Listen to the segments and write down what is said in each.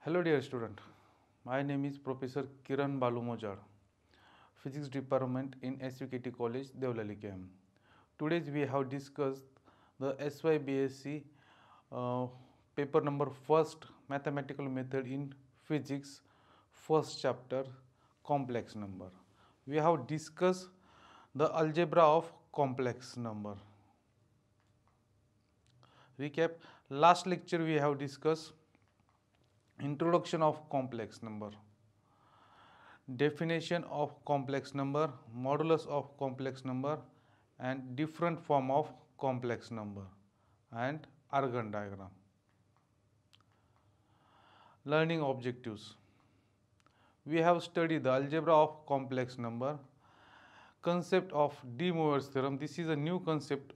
Hello dear student, my name is Professor Kiran Balu Mojad, Physics Department in SVKT College, Devlali KM. Today we have discussed the SYBSc paper number first mathematical method in physics, first chapter complex number. We have discussed the algebra of complex number. Recap, last lecture we have discussed introduction of complex number, definition of complex number, modulus of complex number and different form of complex number and Argand diagram. Learning objectives. We have studied the algebra of complex number, concept of De Moivre's theorem. This is a new concept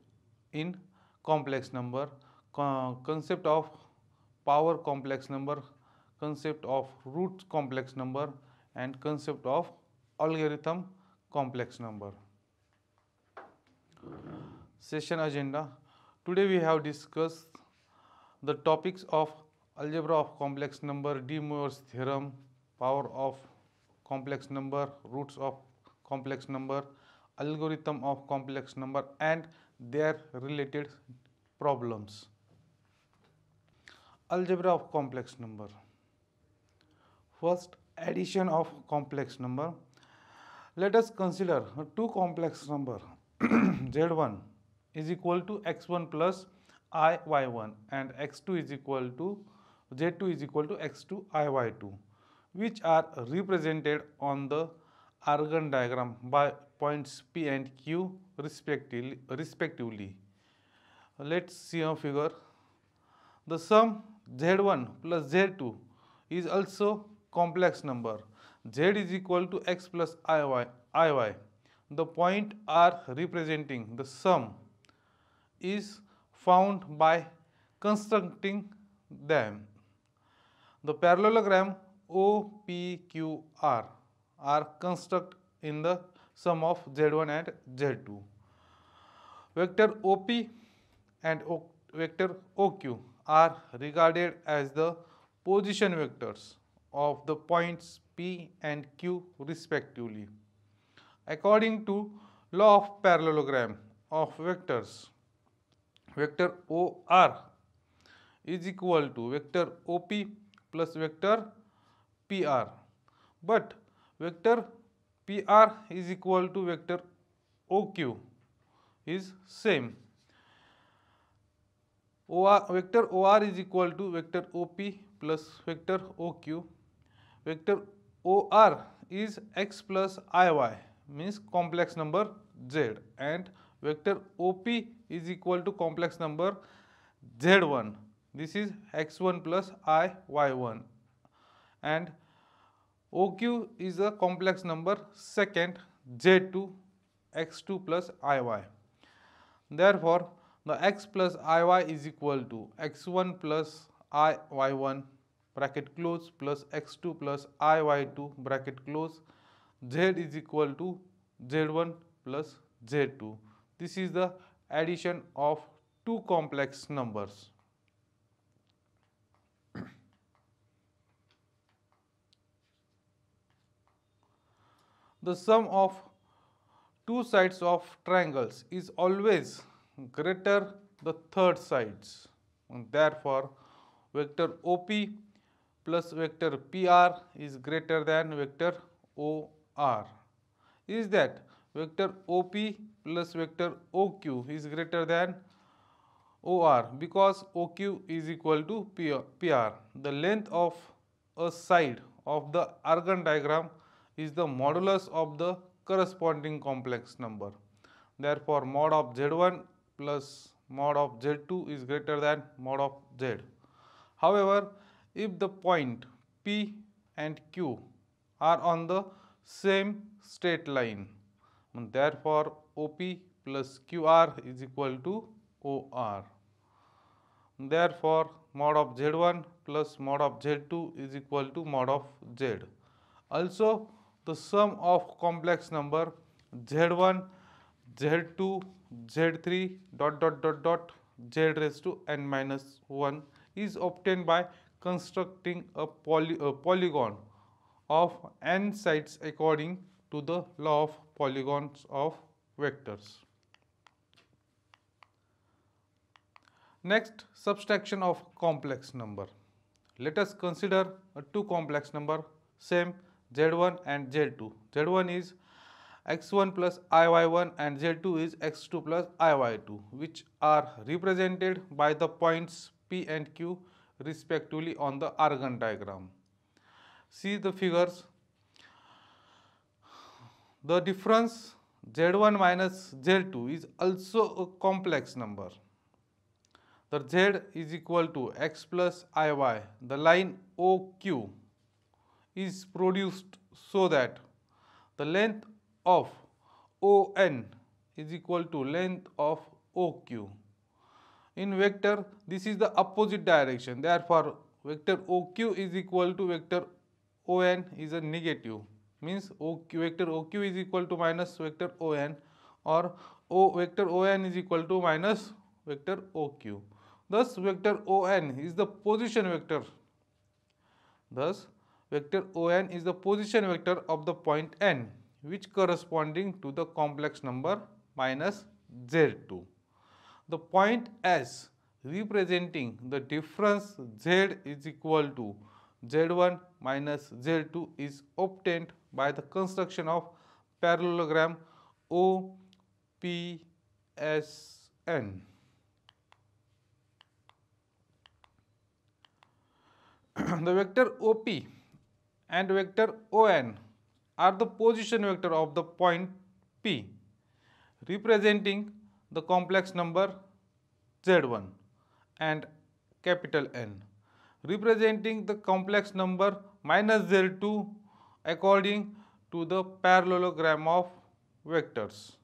in complex number, concept of power complex number, concept of root complex number and concept of algorithm complex number. Session agenda. Today we have discussed the topics of algebra of complex number, De Moivre's theorem, power of complex number, roots of complex number, algorithm of complex number and their related problems. Algebra of complex number. First, addition of complex number. Let us consider two complex number z1 is equal to x1 plus I y1 and x2 is equal to z2 is equal to x2 I y2, which are represented on the Argand diagram by points P and Q respectively. Let's see a figure. The sum z1 plus z2 is also complex number. Z is equal to x plus iy. The point R representing the sum is found by constructing them. The parallelogram OPQR are constructed in the sum of Z1 and Z2. Vector OP and vector OQ are regarded as the position vectors of the points P and Q respectively. According to law of parallelogram of vectors, vector OR is equal to vector OP plus vector PR, but vector PR is equal to vector OQ is same. Vector OR is equal to vector OP plus vector OQ. Vector OR is x plus IY, means complex number Z, and vector OP is equal to complex number Z1. This is x1 plus IY1, and OQ is a complex number second Z2 x2 plus IY. Therefore, the x plus iy is equal to x1 plus iy1 bracket close plus x2 plus iy2 bracket close. Z is equal to z1 plus z2. This is the addition of two complex numbers. The sum of two sides of triangles is always greater the third sides, and therefore vector OP plus vector PR is greater than vector OR. Is that vector OP plus vector OQ is greater than OR because OQ is equal to PR. The length of a side of the Argand diagram is the modulus of the corresponding complex number. Therefore, mod of Z1 plus mod of Z2 is greater than mod of Z. However, if the point P and Q are on the same straight line, therefore OP plus QR is equal to OR. Therefore, mod of Z1 plus mod of Z2 is equal to mod of Z. Also, the sum of complex number Z1, Z2, Z3 dot Z raised to n minus 1 is obtained by constructing a polygon of n sides according to the law of polygons of vectors. Next, subtraction of complex number. Let us consider two complex number, same z1 and z2. z1 is x1 plus iy1 and z2 is x2 plus iy2, which are represented by the points P and Q respectively on the Argand diagram. See the figures. The difference z1 minus z2 is also a complex number. The z is equal to x plus iy. The line OQ is produced so that the length of ON is equal to length of OQ. In vector, this is the opposite direction. Therefore, vector OQ is equal to vector ON is a negative. Means vector OQ is equal to minus vector ON, or vector ON is equal to minus vector OQ. Thus, vector ON is the position vector. Thus, vector ON is the position vector of the point N, which corresponding to the complex number minus Z2. The point S representing the difference Z is equal to Z1 minus Z2 is obtained by the construction of parallelogram OPSN. The vector OP and vector ON are the position vector of the point P, representing the complex number Z1, and capital N, representing the complex number minus Z2 according to the parallelogram of vectors.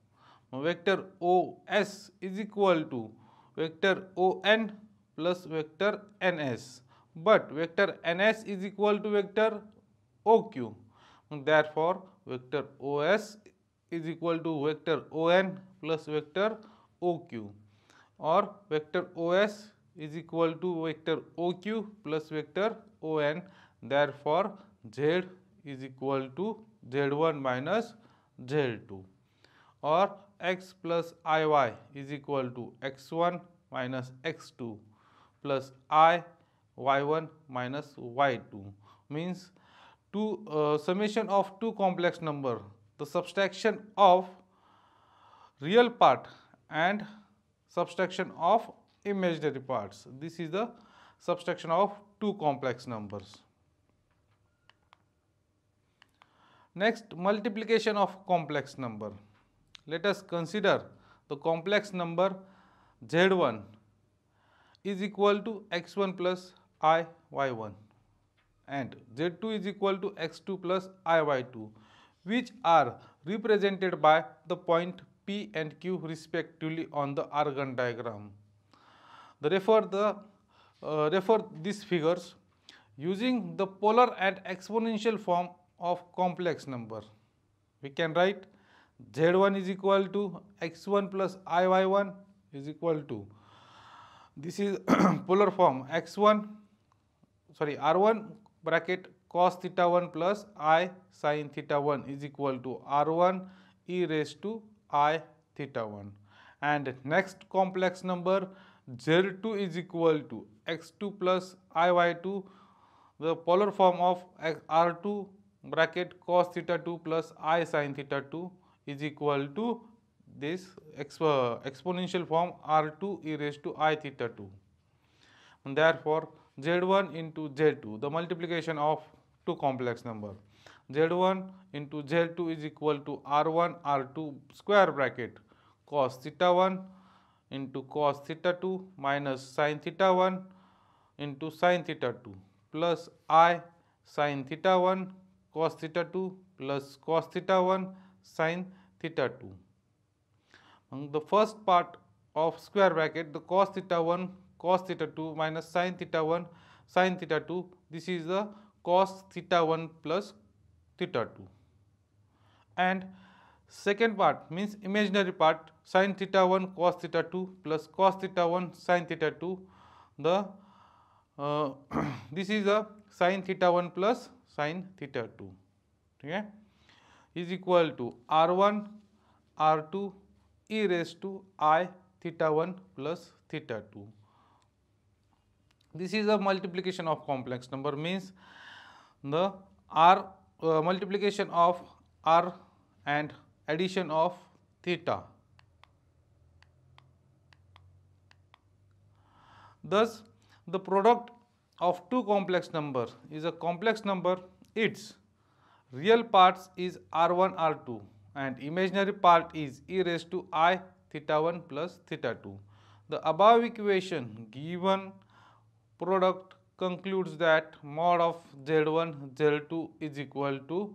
Vector OS is equal to vector ON plus vector NS, but vector NS is equal to vector OQ. Therefore, vector OS is equal to vector ON plus vector OQ, or vector OS is equal to vector OQ plus vector ON. Therefore, Z is equal to Z1 minus Z2, or x plus iy is equal to x1 minus x2 plus y1 minus y2, means summation of two complex number, the subtraction of real part and subtraction of imaginary parts. This is the subtraction of two complex numbers. Next, multiplication of complex number. Let us consider the complex number z1 is equal to x1 plus iy1 and z2 is equal to x2 plus iy2, which are represented by the point P and Q respectively on the Argand diagram. Refer these figures using the polar and exponential form of complex number. We can write z1 is equal to x1 plus iy1 is equal to, this is polar form, r1 bracket cos theta 1 plus I sin theta 1 is equal to r1 e raised to I theta 1. And next complex number z2 is equal to x2 plus iy2, the polar form of r2 bracket cos theta 2 plus I sin theta 2 is equal to this exponential form r2 e raised to I theta 2. And therefore, z1 into z2, the multiplication of two complex number, z1 into z2 is equal to r1 r2 square bracket cos theta 1 into cos theta 2 minus sin theta 1 into sin theta 2 plus I sin theta 1 cos theta 2 plus cos theta 1 sin theta 2. And the first part of square bracket, the cos theta 1 cos theta 2 minus sin theta 1 sin theta 2, this is the cos theta 1 plus theta 2. And second part means imaginary part, sin theta 1 cos theta 2 plus cos theta 1 sin theta 2, the this is a sin theta 1 plus sin theta 2, ठीक है, is equal to r1 r2 e raised to I theta 1 plus theta 2. This is a multiplication of complex number, means the r multiplication of r and addition of theta. Thus, the product of two complex numbers is a complex number. Its real parts is r1 r2 and imaginary part is e raised to I theta 1 plus theta 2. The above equation given product concludes that mod of z1 z2 is equal to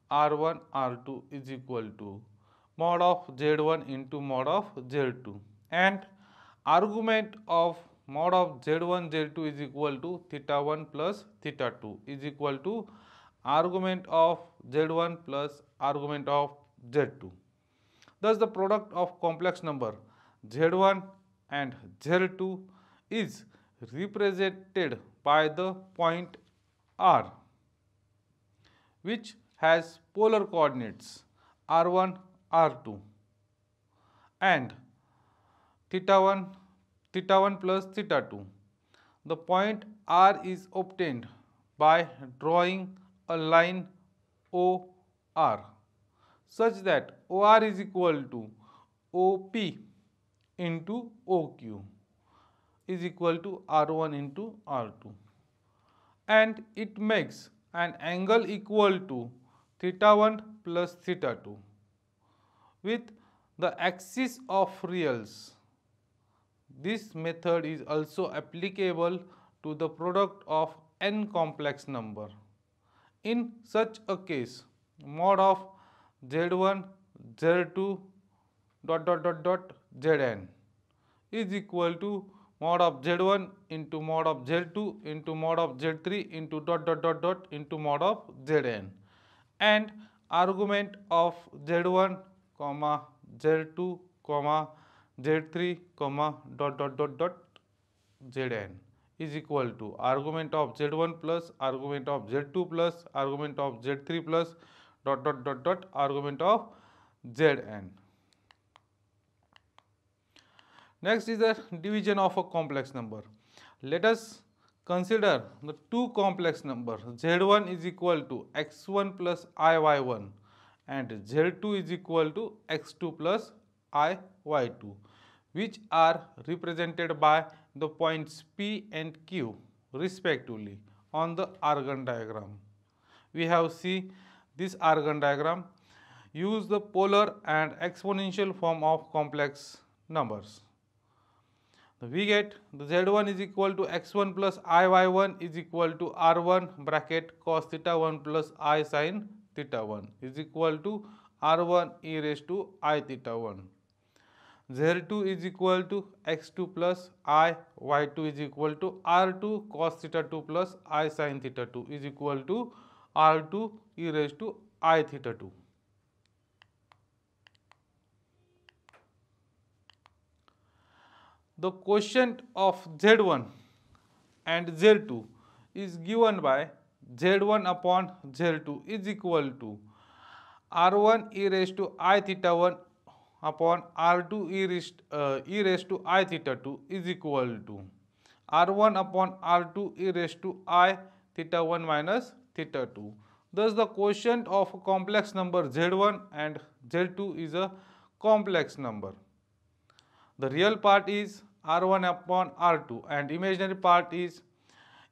r1 r2 is equal to mod of z1 into mod of z2, and argument of mod of z1 z2 is equal to theta 1 plus theta 2 is equal to argument of z1 plus argument of z2. Thus, the product of complex number z1 and z2 is represented by the point r, which has polar coordinates r1 r2 and theta 1 plus theta 2. The point R is obtained by drawing a line OR such that OR is equal to OP into OQ is equal to R1 into R2, and it makes an angle equal to theta 1 plus theta 2 with the axis of reals. This method is also applicable to the product of n complex number. In such a case, mod of z1 z2 zn is equal to mod of z1 into mod of z2 into mod of z3 into into mod of zn, and argument of z1 comma z2 comma z3 comma zn is equal to argument of z1 plus argument of z2 plus argument of z3 plus argument of zn. Next is the division of a complex number. Let us consider the two complex numbers z1 is equal to x1 plus iy1 and z2 is equal to x2 plus iy2, which are represented by the points P and Q respectively on the Argand diagram. We have seen this Argand diagram. Use the polar and exponential form of complex numbers. We get the z1 is equal to x1 plus iy1 is equal to r1 bracket cos theta 1 plus I sin theta 1 is equal to r1 e raised to I theta 1. z2 is equal to x2 plus I y2 is equal to r2 cos theta 2 plus I sin theta 2 is equal to r2 e raised to I theta 2. The quotient of z1 and z2 is given by z1 upon z2 is equal to r1 e raised to I theta 1 upon r2 e raised to I theta 2 is equal to r1 upon r2 e raised to I theta 1 minus theta 2. Thus, the quotient of a complex number z1 and z2 is a complex number. The real part is r1 upon r2 and imaginary part is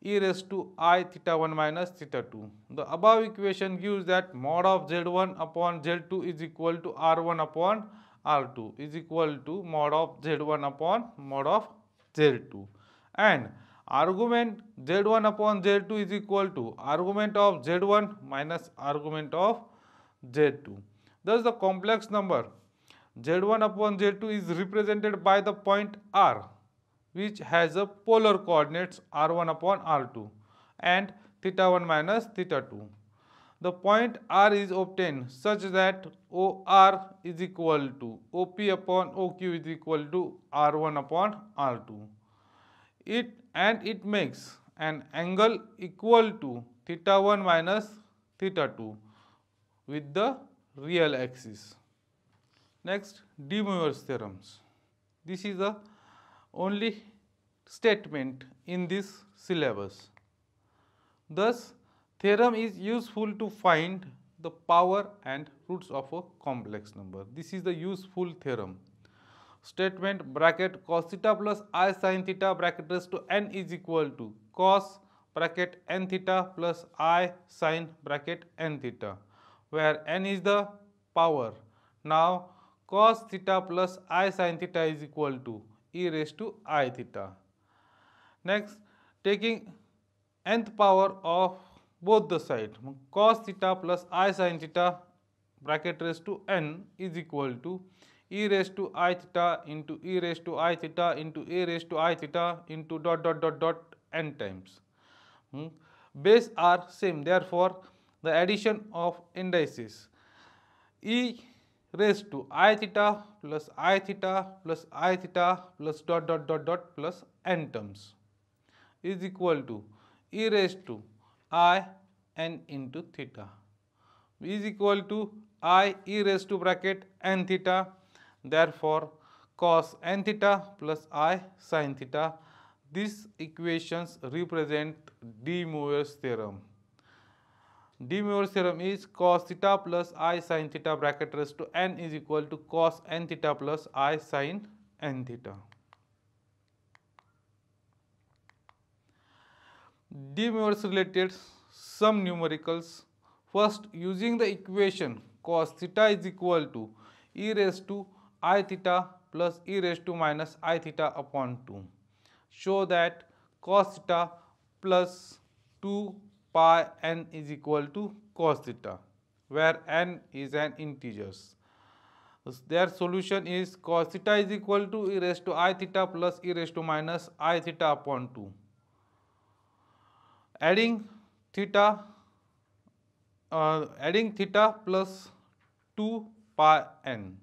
e raised to I theta 1 minus theta 2. The above equation gives that mod of z1 upon z2 is equal to r1 upon r2 is equal to mod of z1 upon mod of z2, and argument z1 upon z2 is equal to argument of z1 minus argument of z2. Thus, the complex number z1 upon z2 is represented by the point R, which has a polar coordinates r1 upon r2 and theta 1 minus theta 2. The point R is obtained such that OR is equal to OP upon OQ is equal to R1 upon R2. It makes an angle equal to theta 1 minus theta 2 with the real axis. Next, De Moivre's theorems. This is the only statement in this syllabus. Thus, theorem is useful to find the power and roots of a complex number. This is the useful theorem. Statement bracket cos theta plus I sin theta bracket raised to n is equal to cos bracket n theta plus I sin bracket n theta, where n is the power. Now, cos theta plus I sin theta is equal to e raised to I theta. Next, taking nth power of both the sides, cos theta plus I sin theta bracket raised to n is equal to e raised to I theta into e raised to I theta into a raised to I theta into dot dot dot dot n times. Base are same, therefore the addition of indices e raised to I theta plus I theta plus I theta plus dot dot dot dot plus n terms is equal to e raised to I n into theta is equal to I e raised to bracket n theta. Therefore, cos n theta plus I sin theta. These equations represent De Moivre's theorem. De Moivre's theorem is cos theta plus I sin theta bracket raised to n is equal to cos n theta plus I sin n theta. De Moivre's related some numericals. First, using the equation cos theta is equal to e raised to I theta plus e raised to minus I theta upon 2. Show that cos theta plus 2 pi n is equal to cos theta, where n is an integer. Their solution is cos theta is equal to e raised to I theta plus e raised to minus I theta upon 2. Adding theta plus 2 pi n.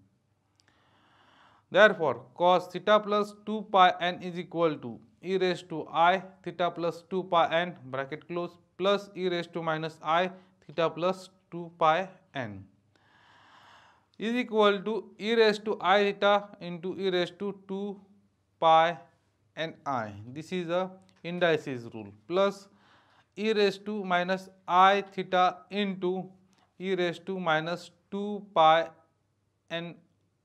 Therefore, cos theta plus 2 pi n is equal to e raised to I theta plus 2 pi n bracket close plus e raised to minus I theta plus 2 pi n is equal to e raised to I theta into e raised to 2 pi n I. This is a indices rule plus e raised to minus I theta into e raised to minus 2 pi n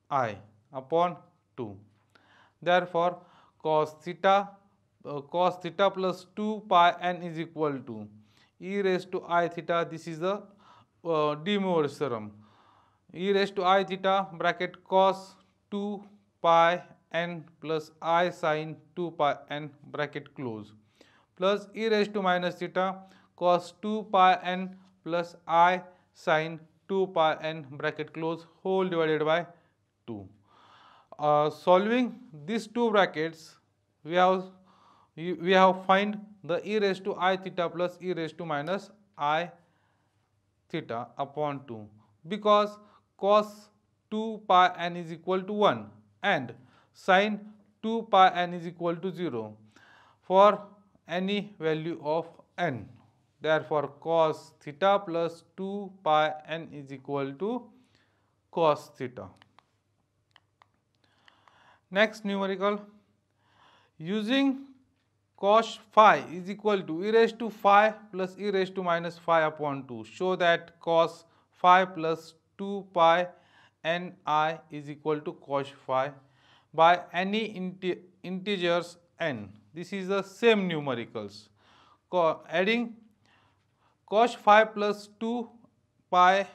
I upon 2. Therefore, cos theta plus 2 pi n is equal to e raised to I theta. This is the De Moivre's theorem. E raised to I theta bracket cos 2 pi n plus I sin 2 pi n bracket close plus e raised to minus theta cos 2 pi n plus I sin 2 pi n bracket close whole divided by 2. Solving these two brackets, we have find the e raised to I theta plus e raised to minus I theta upon 2, because cos 2 pi n is equal to 1 and sin 2 pi n is equal to 0 for any value of n. Therefore, cos theta plus 2 pi n is equal to cos theta. Next numerical, using cos phi is equal to e raised to phi plus e raised to minus phi upon 2. Show that cos phi plus 2 pi n I is equal to cos phi by any integers n. This is the same numericals. Adding cos phi plus 2 pi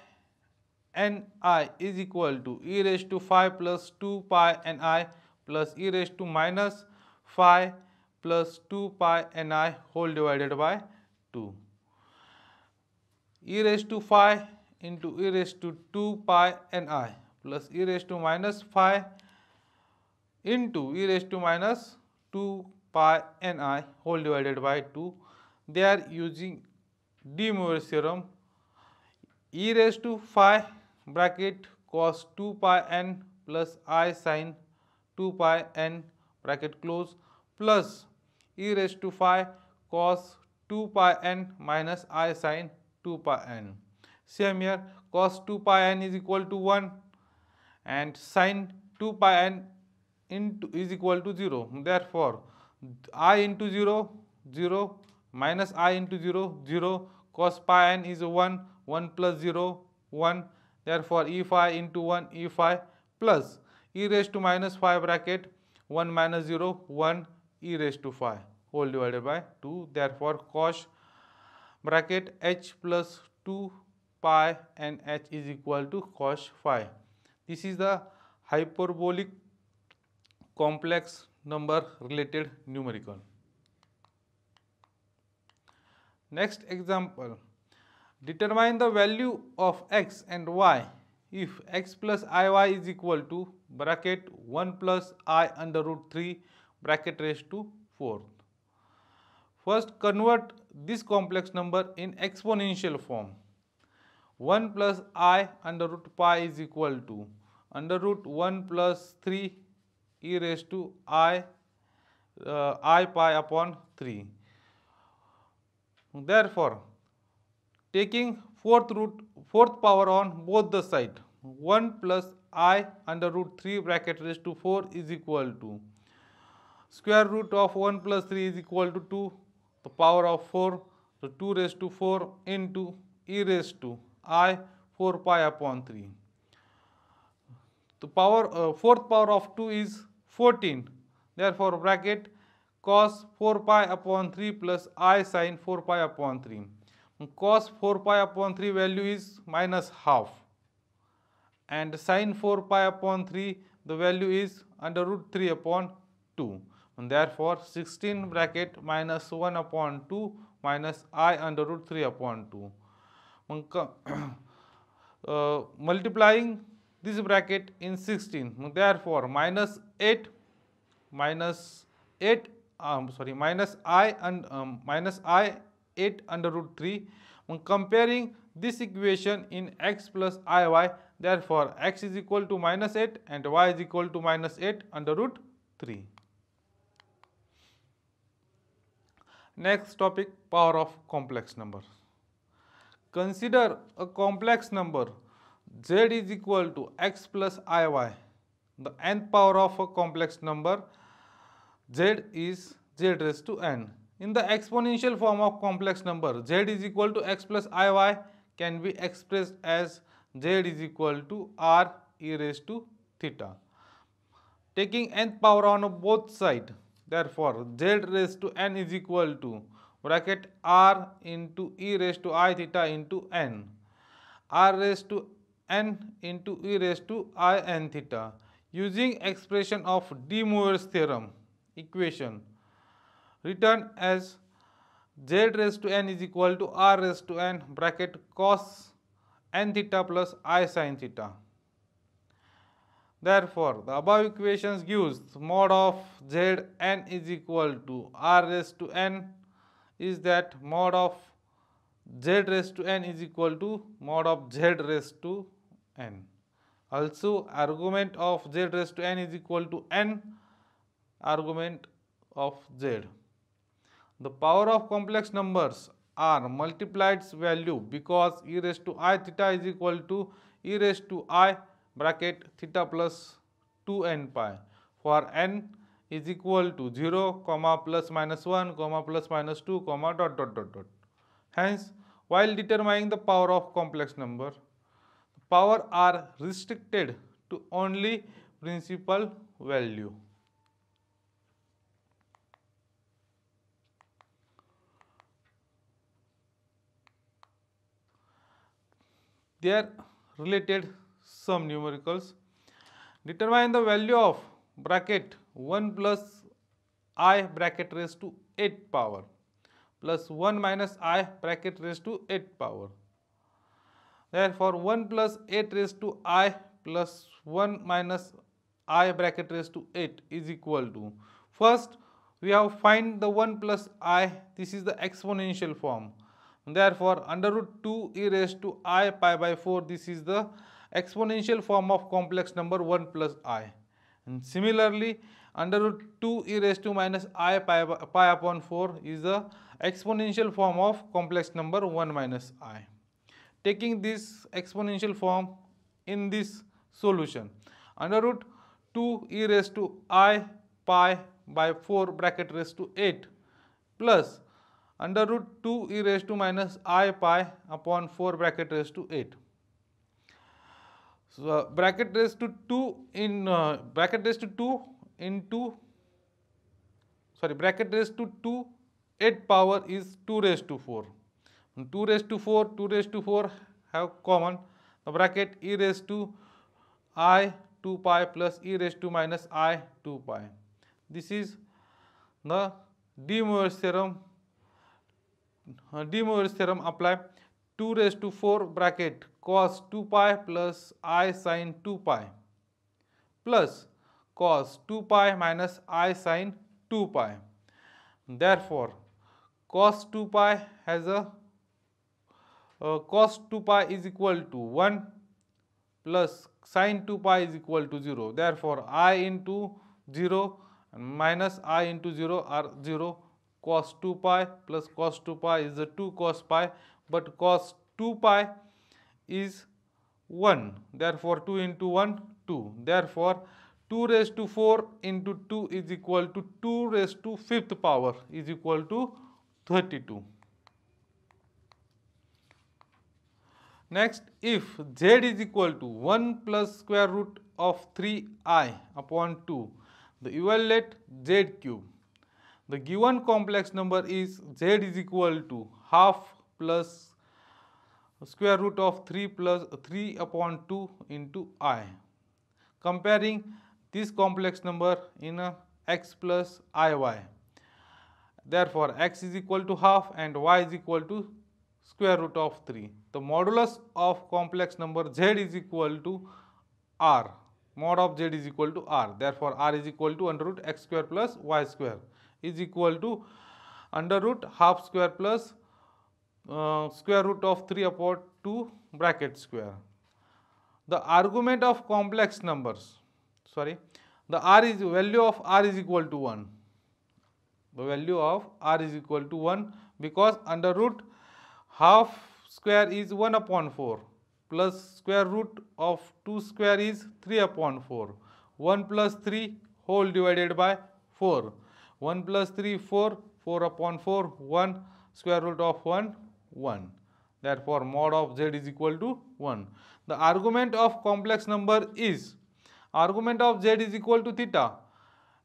n I is equal to e raised to phi plus 2 pi n I plus e raised to minus phi plus 2 pi n I whole divided by 2. E raised to phi into e raised to 2 pi n I plus e raised to minus phi into e raised to minus 2 pi n I whole divided by 2. They are using De Moivre's theorem. E raised to phi bracket cos 2 pi n plus I sin 2 pi n bracket close plus e raised to phi cos 2 pi n minus I sin 2 pi n. Same here, cos 2 pi n is equal to 1 and sin 2 pi n is equal to 0. Therefore, I into 0, 0, minus I into 0, 0, cos pi n is 1, 1 plus 0, 1. Therefore, e phi into 1, e phi plus e raised to minus phi bracket 1 minus 0, 1 e raised to phi whole divided by 2. Therefore, cos bracket h plus 2 pi and h is equal to cos phi. This is the hyperbolic complex number related numerical. Next example, determine the value of x and y if x plus iy is equal to bracket 1 plus I under root 3 bracket raised to 4th. First, convert this complex number in exponential form. 1 plus I under root pi is equal to under root 1 plus 3 e raised to I pi upon 3. Therefore, taking fourth power on both the side, 1 plus I under root 3 bracket raised to 4 is equal to square root of 1 plus 3 is equal to 2, the power of 4, so 2 raised to 4 into e raised to I 4 pi upon 3. The fourth power of 2 is 14. Therefore, bracket cos 4 pi upon 3 plus I sin 4 pi upon 3. Cos 4 pi upon 3 value is minus half and sin 4 pi upon 3 the value is under root 3 upon 2. And therefore, 16 bracket minus 1 upon 2 minus I under root 3 upon 2. Multiplying this bracket in 16, therefore minus I minus I 8 under root 3. Comparing this equation in x plus iy, therefore x is equal to minus 8 and y is equal to minus 8 under root 3. Next topic, power of complex number. Consider a complex number z is equal to x plus iy. The nth power of a complex number z is z raised to n. In the exponential form of complex number, z is equal to x plus iy can be expressed as z is equal to r e raised to theta. Taking nth power on both sides, therefore z raised to n is equal to bracket r into e raised to I theta into n, r raised to n into e raised to I n theta. Using expression of De Moivre's theorem equation, written as z raised to n is equal to r raised to n bracket cos n theta plus I sin theta. Therefore, the above equations gives mod of z n is equal to r raised to n is that mod of z raised to n is equal to mod of z raised to n. Also, argument of z raised to n is equal to n argument of z. The power of complex numbers are multiplied value because e raised to I theta is equal to e raised to I bracket theta plus 2n pi for n is equal to 0, plus minus 1, plus minus 2, dot dot dot dot. Hence, while determining the power of complex number, power are restricted to only principal value. They are related some numericals. Determine the value of bracket 1 plus I bracket raised to 8 power plus 1 minus I bracket raised to 8 power. Therefore, 1 plus 8 raised to I plus 1 minus I bracket raised to 8 is equal to, first we have find the 1 plus I, this is the exponential form. Therefore, under root 2 e raised to I pi by 4, this is the exponential form of complex number 1 plus I. And similarly, under root 2 e raised to minus I pi upon 4 is the exponential form of complex number 1 minus I. Taking this exponential form in this solution, under root 2 e raised to I pi by 4 bracket raised to 8 plus under root 2 e raised to minus I pi upon 4 bracket raised to 8. So bracket raised to 2 in bracket raised to 2 into bracket raised to 2 8 power is 2 raised to 4. 2 raised to 4 2 raised to 4 have common the bracket e raised to I 2 pi plus e raised to minus I 2 pi. This is the De Moivre's theorem. De Moivre's theorem apply. 2 raised to 4 bracket cos 2 pi plus I sin 2 pi plus cos 2 pi minus I sin 2 pi. Therefore, cos 2 pi has a cos 2 pi is equal to 1 plus sin 2 pi is equal to 0. Therefore, I into 0 and minus I into 0 are 0. Cos 2 pi plus cos 2 pi is the 2 cos pi, but cos 2 pi is 1. Therefore, 2 into 1, 2. Therefore, 2 raised to 4 into 2 is equal to 2 raised to 5th power is equal to 32. Next, if z is equal to 1 plus square root of 3I upon 2, the evaluate z cube. The given complex number is z is equal to half plus square root of 3 plus 3 upon 2 into I. Comparing this complex number in a x plus iy. Therefore, x is equal to half and y is equal to square root of 3. The modulus of complex number z is equal to r. Mod of z is equal to r. Therefore, r is equal to under root x square plus y square is equal to under root half square plus square root of 3 upon 2 bracket square. The argument of complex numbers, the value of r is equal to 1. The value of r is equal to 1 because under root half square is 1 upon 4 plus square root of 2 square is 3 upon 4. 1 plus 3 whole divided by 4. 1 plus 3 4, 4 upon 4 1, square root of 1 1. Therefore, mod of z is equal to 1. The argument of complex number is argument of z is equal to theta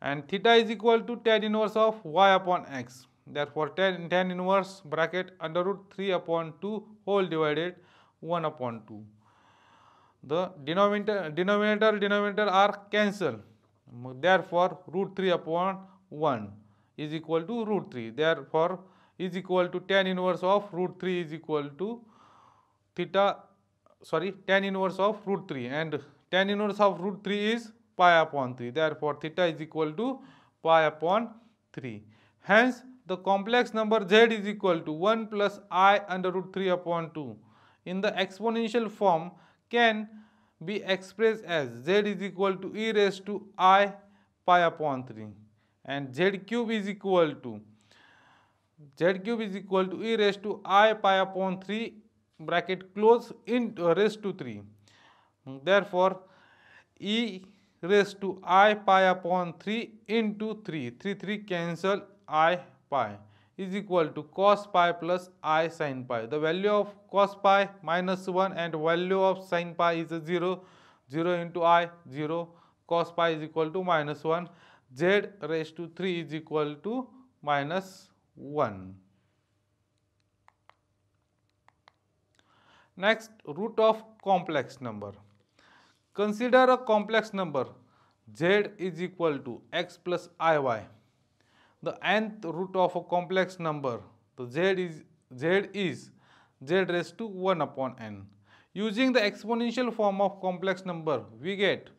and theta is equal to tan inverse of y upon x. Therefore, tan inverse bracket under root 3 upon 2 whole divided 1 upon 2. The denominator are cancelled. Therefore, root 3 upon 1 is equal to root 3. Therefore, is equal to tan inverse of root 3 is equal to tan inverse of root 3 and tan inverse of root 3 is pi upon 3. Therefore, theta is equal to pi upon 3. Hence, the complex number z is equal to 1 plus I under root 3 upon 2 in the exponential form can be expressed as z is equal to e raised to I pi upon 3 and z cube is equal to e raised to I pi upon 3 bracket close in raised to 3. Therefore, e raised to I pi upon 3 into 3 cancel I pi is equal to cos pi plus I sin pi. The value of cos pi minus 1 and value of sin pi is 0. 0 into I 0. Cos pi is equal to minus 1. Z raised to 3 is equal to minus 1. Next, root of complex number. Consider a complex number z is equal to x plus iy. The nth root of a complex number, the z is z raised to 1 upon n. Using the exponential form of complex number, we get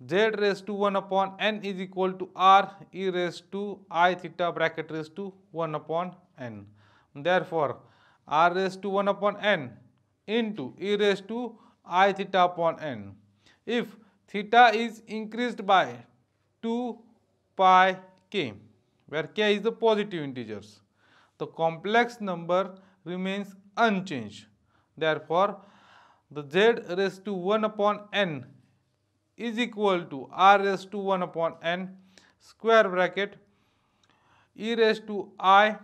z raised to 1 upon n is equal to r e raised to I theta bracket raised to 1 upon n. Therefore, r raised to 1 upon n into e raised to I theta upon n. If theta is increased by 2 pi k, where k is the positive integers, the complex number remains unchanged. Therefore, the z raised to 1 upon n is equal to r raised to 1 upon n square bracket e raised to I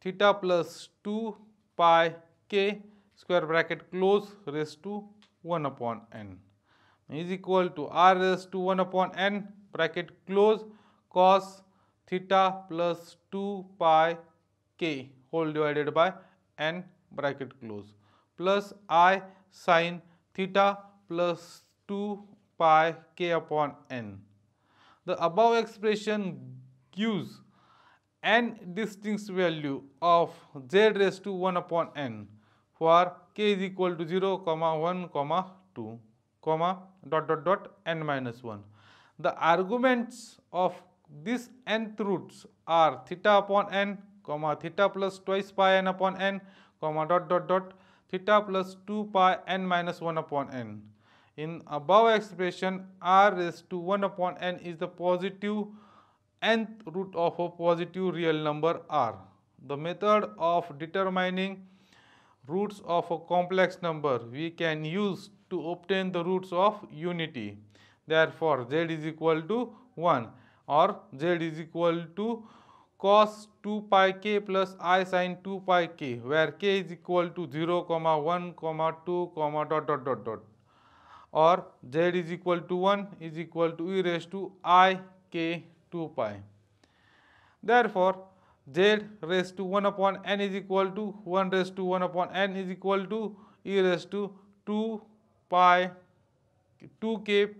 theta plus 2 pi k square bracket close raised to 1 upon n is equal to r raised to 1 upon n bracket close cos theta plus 2 pi k whole divided by n bracket close plus I sin theta plus 2 pi k upon n. The above expression gives n distinct value of z raised to 1 upon n for k is equal to 0, 1, 2, n minus 1. The arguments of these nth roots are theta upon n, theta plus twice pi n upon n, theta plus 2 pi n minus 1 upon n. In above expression, r raised to 1 upon n is the positive nth root of a positive real number r. The method of determining roots of a complex number we can use to obtain the roots of unity. Therefore, z is equal to 1 or z is equal to cos 2 pi k plus I sin 2 pi k, where k is equal to 0, 1, 2, or z is equal to 1 is equal to e raised to I k 2 pi. Therefore, z raised to 1 upon n is equal to 1 raised to 1 upon n is equal to e raised to 2 pi 2k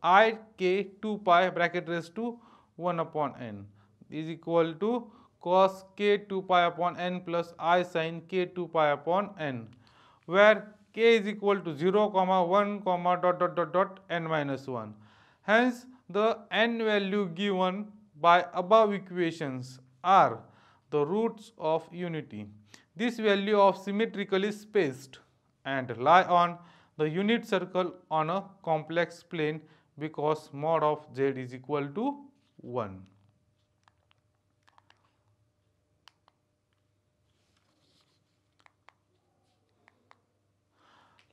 I k 2 pi bracket raised to 1 upon n is equal to cos k 2 pi upon n plus I sin k 2 pi upon n, where k is equal to 0, 1, n minus 1. Hence, the n value given by above equations are the roots of unity. This value of symmetrically spaced and lie on the unit circle on a complex plane because mod of z is equal to 1.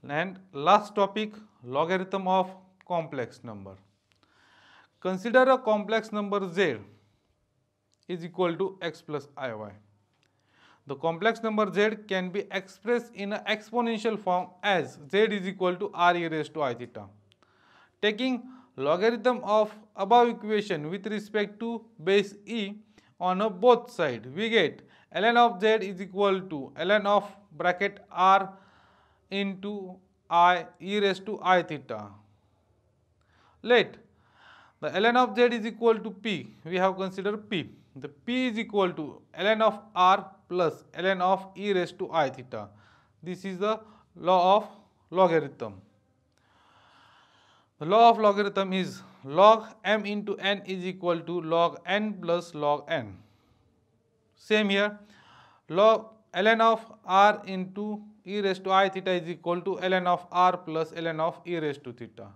And last topic, logarithm of complex number. Consider a complex number z is equal to x plus iy. The complex number z can be expressed in an exponential form as z is equal to r e raised to I theta. Taking logarithm of above equation with respect to base e on a both side, we get ln of z is equal to ln of bracket r into I e raised to I theta. Let the ln of z is equal to p. We have considered p. The p is equal to ln of r plus ln of e raised to I theta. This is the law of logarithm. The law of logarithm is log m into n is equal to log n plus log n. Same here, log ln of r into e raised to I theta is equal to ln of r plus ln of e raised to theta.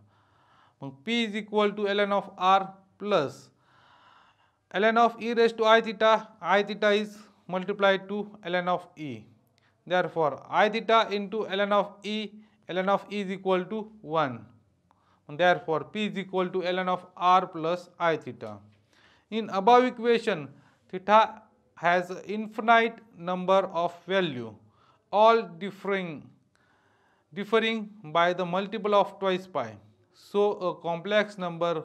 P is equal to ln of r plus ln of e raised to I theta is multiplied to ln of e. Therefore, I theta into ln of e is equal to 1. Therefore, P is equal to ln of r plus I theta. In above equation, theta has an infinite number of value, all differing by the multiple of twice pi. So, a complex number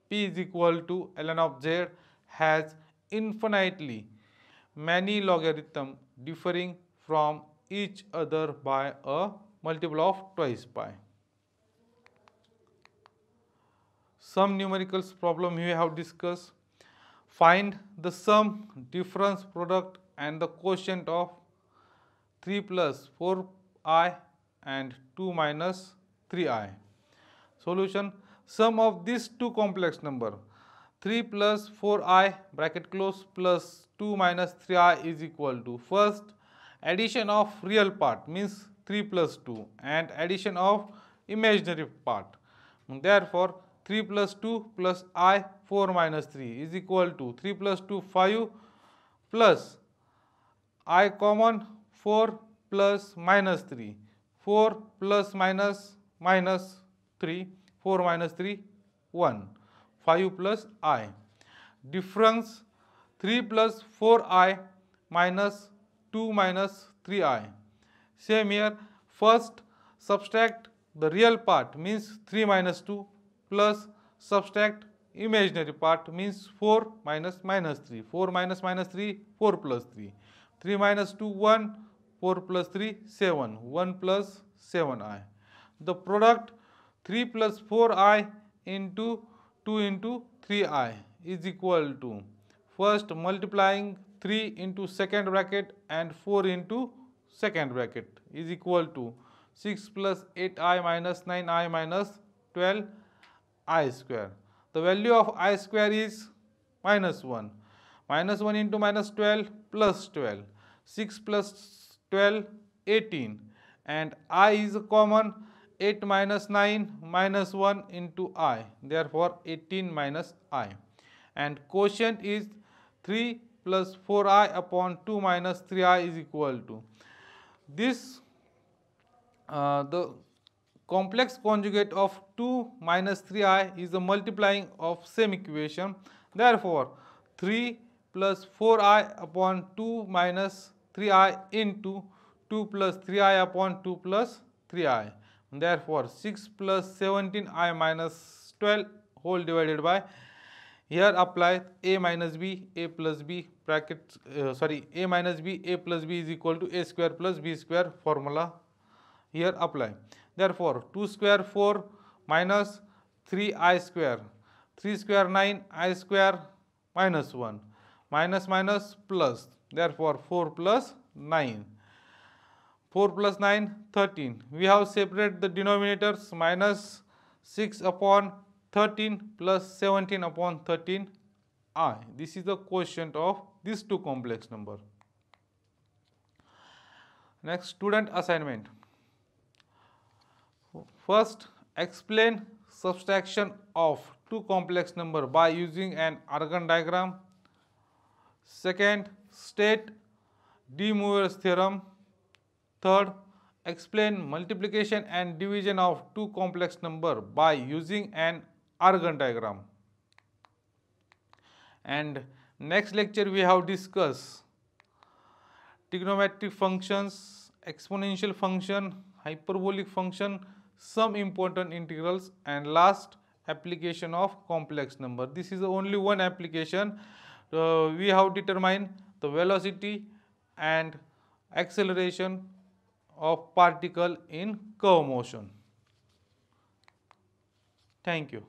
p is equal to ln of z has infinitely many logarithm differing from each other by a multiple of twice pi. Some numericals problem we have discussed. Find the sum, difference, product and the quotient of 3 plus 4i and 2 minus 3i. Solution, sum of these two complex number 3 plus 4i bracket close plus 2 minus 3i is equal to, first addition of real part means 3 plus 2 and addition of imaginary part. Therefore, 3 plus 2 plus I 4 minus 3 is equal to 3 plus 2 5 plus I common 4 plus minus 3. 4 plus minus 3. 4 minus 3 1. 5 plus I. Difference 3 plus 4I minus 2 minus 3I. Same here, first subtract the real part means 3 minus 2 plus subtract imaginary part means 4 minus minus 3. 4 minus minus 3, 4 plus 3. 3 minus 2, 1. 4 plus 3, 7. 1 plus 7I. The product 3 plus 4I into 2 into 3I is equal to, first multiplying 3 into second bracket and 4 into second bracket is equal to 6 plus 8I minus 9I minus 12I square. The value of I square is minus 1. Minus 1 into minus 12 plus 12. 6 plus 12, 18. And I is common. 8 minus 9 minus 1 into I. Therefore, 18 minus I. And quotient is 3 plus 4I upon 2 minus 3I is equal to. This the complex conjugate of 2 minus 3I is the multiplying of same equation. Therefore, 3 plus 4I upon 2 minus 3I into 2 plus 3I upon 2 plus 3I. Therefore, 6 plus 17I minus 12 whole divided by, here apply a minus b, a plus b bracket, a minus b, a plus b is equal to a square plus b square formula here apply. Therefore, 2 square 4 minus 3I square, 3 square 9, I square minus 1, minus minus plus, therefore 4 plus 9. 4 plus 9, 13. We have separated the denominators, minus 6 upon 13 plus 17 upon 13I. This is the quotient of these two complex numbers. Next, student assignment. First, explain subtraction of two complex numbers by using an Argand diagram. Second, state De Moivre's theorem. Third, explain multiplication and division of two complex numbers by using an Argand diagram. And next lecture we have discussed trigonometric functions, exponential function, hyperbolic function, some important integrals, and last application of complex number. This is only one application. We have determined the velocity and acceleration of particle in curve motion. Thank you.